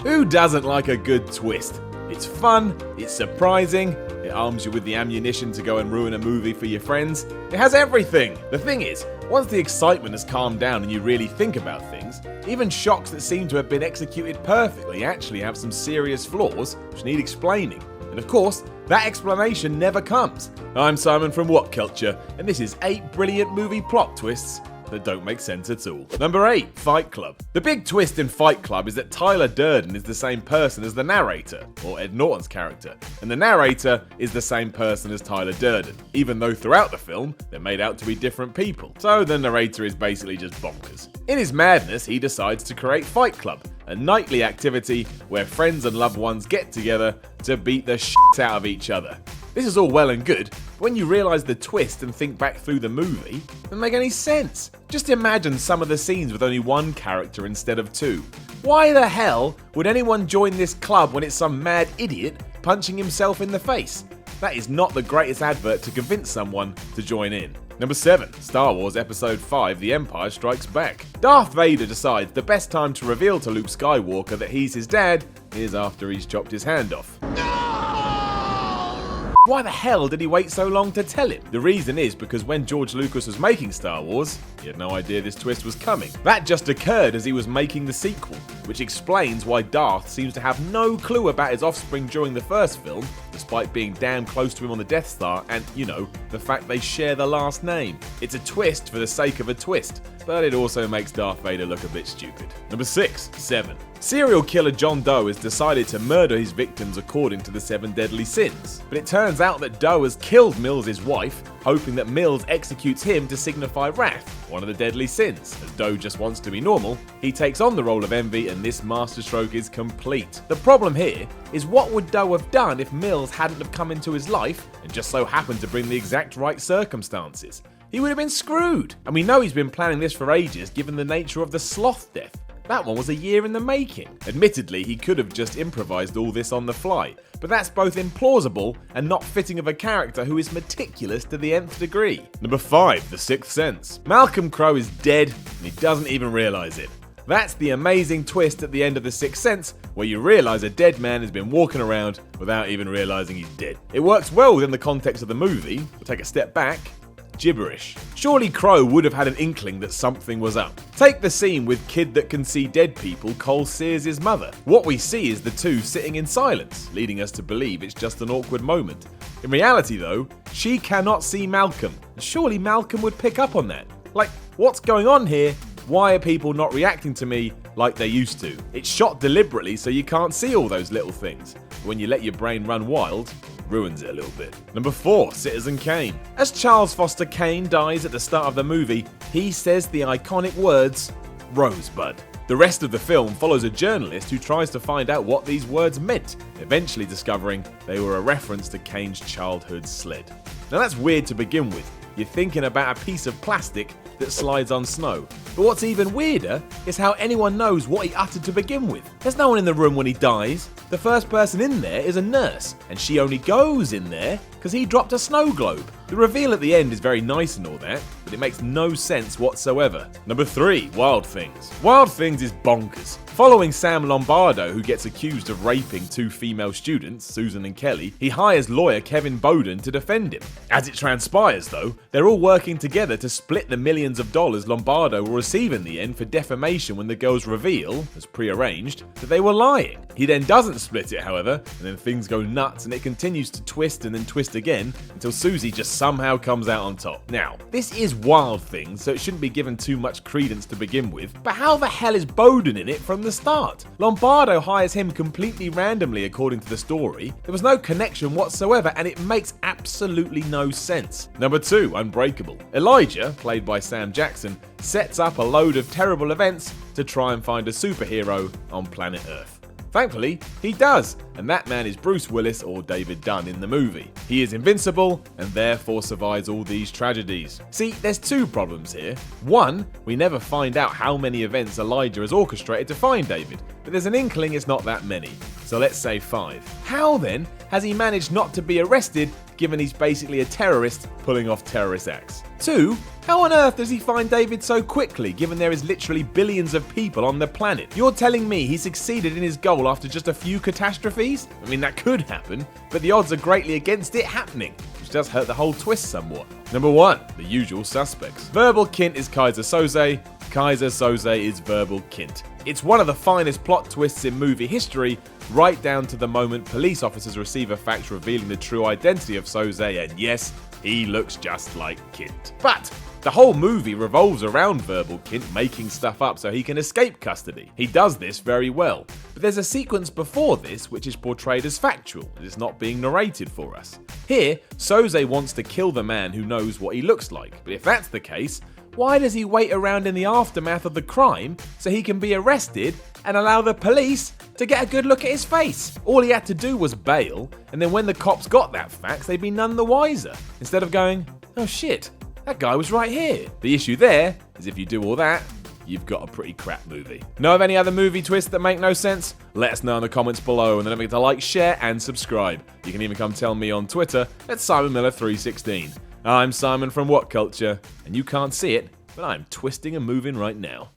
Who doesn't like a good twist? It's fun, it's surprising, it arms you with the ammunition to go and ruin a movie for your friends. It has everything! The thing is, once the excitement has calmed down and you really think about things, even shocks that seem to have been executed perfectly actually have some serious flaws which need explaining. And of course, that explanation never comes. I'm Simon from Whatculture, and this is 8 brilliant movie plot twists that don't make sense at all. Number 8, Fight Club. The big twist in Fight Club is that Tyler Durden is the same person as the narrator, or Ed Norton's character, and the narrator is the same person as Tyler Durden, even though throughout the film they're made out to be different people. So the narrator is basically just bonkers. In his madness, he decides to create Fight Club, a nightly activity where friends and loved ones get together to beat the shit out of each other. This is all well and good, but when you realise the twist and think back through the movie, it doesn't make any sense. Just imagine some of the scenes with only one character instead of 2. Why the hell would anyone join this club when it's some mad idiot punching himself in the face? That is not the greatest advert to convince someone to join in. Number 7, Star Wars Episode 5 The Empire Strikes Back. Darth Vader decides the best time to reveal to Luke Skywalker that he's his dad is after he's chopped his hand off. Why the hell did he wait so long to tell him? The reason is because when George Lucas was making Star Wars, he had no idea this twist was coming. That just occurred as he was making the sequel, which explains why Darth seems to have no clue about his offspring during the first film, despite being damn close to him on the Death Star and, the fact they share the last name. It's a twist for the sake of a twist, but it also makes Darth Vader look a bit stupid. Number 6, 7. Serial killer John Doe has decided to murder his victims according to the 7 deadly sins. But it turns out that Doe has killed Mills' wife, hoping that Mills executes him to signify wrath, one of the deadly sins. As Doe just wants to be normal, he takes on the role of envy and this masterstroke is complete. The problem here is what would Doe have done if Mills hadn't have come into his life and just so happened to bring the exact right circumstances? He would have been screwed. And we know he's been planning this for ages given the nature of the sloth death. That one was a year in the making. Admittedly, he could have just improvised all this on the fly, but that's both implausible and not fitting of a character who is meticulous to the nth degree. Number 5, The Sixth Sense. Malcolm Crowe is dead and he doesn't even realise it. That's the amazing twist at the end of The Sixth Sense, where you realise a dead man has been walking around without even realising he's dead. It works well within the context of the movie. We'll take a step back. Gibberish. Surely Crowe would have had an inkling that something was up. Take the scene with Kid That Can See Dead People, Cole Sears' mother. What we see is the two sitting in silence, leading us to believe it's just an awkward moment. In reality though, she cannot see Malcolm. Surely Malcolm would pick up on that. Like, what's going on here? Why are people not reacting to me like they used to? It's shot deliberately so you can't see all those little things. When you let your brain run wild, ruins it a little bit. Number 4, Citizen Kane. As Charles Foster Kane dies at the start of the movie, he says the iconic words, Rosebud. The rest of the film follows a journalist who tries to find out what these words meant, eventually discovering they were a reference to Kane's childhood sled. Now that's weird to begin with. You're thinking about a piece of plastic that slides on snow. But what's even weirder is how anyone knows what he uttered to begin with. There's no one in the room when he dies. The first person in there is a nurse, and she only goes in there because he dropped a snow globe. The reveal at the end is very nice and all that, but it makes no sense whatsoever. Number 3, Wild Things. Wild Things is bonkers. Following Sam Lombardo, who gets accused of raping 2 female students, Susan and Kelly, he hires lawyer Kevin Bowden to defend him. As it transpires though, they're all working together to split the millions of dollars Lombardo will receive in the end for defamation when the girls reveal, as prearranged, that they were lying. He then doesn't split it however, and then things go nuts and it continues to twist and then twist again until Susie just somehow comes out on top. Now, this is Wild Things, so it shouldn't be given too much credence to begin with, but how the hell is Bowden in it from the start? Lombardo hires him completely randomly according to the story. There was no connection whatsoever and it makes absolutely no sense. Number 2, Unbreakable. Elijah, played by Sam Jackson, sets up a load of terrible events to try and find a superhero on planet Earth. Thankfully, he does, and that man is Bruce Willis or David Dunn in the movie. He is invincible and therefore survives all these tragedies. See, there's 2 problems here. 1, we never find out how many events Elijah has orchestrated to find David, but there's an inkling it's not that many. so let's say 5. How then has he managed not to be arrested given he's basically a terrorist pulling off terrorist acts? 2. How on earth does he find David so quickly given there is literally billions of people on the planet? You're telling me he succeeded in his goal after just a few catastrophes? I mean, that could happen, but the odds are greatly against it happening, which does hurt the whole twist somewhat. Number 1. The usual suspects. Verbal Kint is Kaiser Soze. Kaiser Soze is Verbal Kint. It's one of the finest plot twists in movie history, right down to the moment police officers receive a fax revealing the true identity of Soze, and yes, he looks just like Kint. But the whole movie revolves around Verbal Kint making stuff up so he can escape custody. He does this very well, but there's a sequence before this which is portrayed as factual, and it's not being narrated for us. Here, Soze wants to kill the man who knows what he looks like, but if that's the case, why does he wait around in the aftermath of the crime so he can be arrested and allow the police to get a good look at his face? All he had to do was bail, and then when the cops got that fax, they'd be none the wiser, instead of going, oh shit, that guy was right here. The issue there is if you do all that, you've got a pretty crap movie. Know of any other movie twists that make no sense? Let us know in the comments below, and then don't forget to like, share, and subscribe. You can even come tell me on Twitter at SimonMiller316. I'm Simon from Whatculture, and you can't see it, but I'm twisting and moving right now.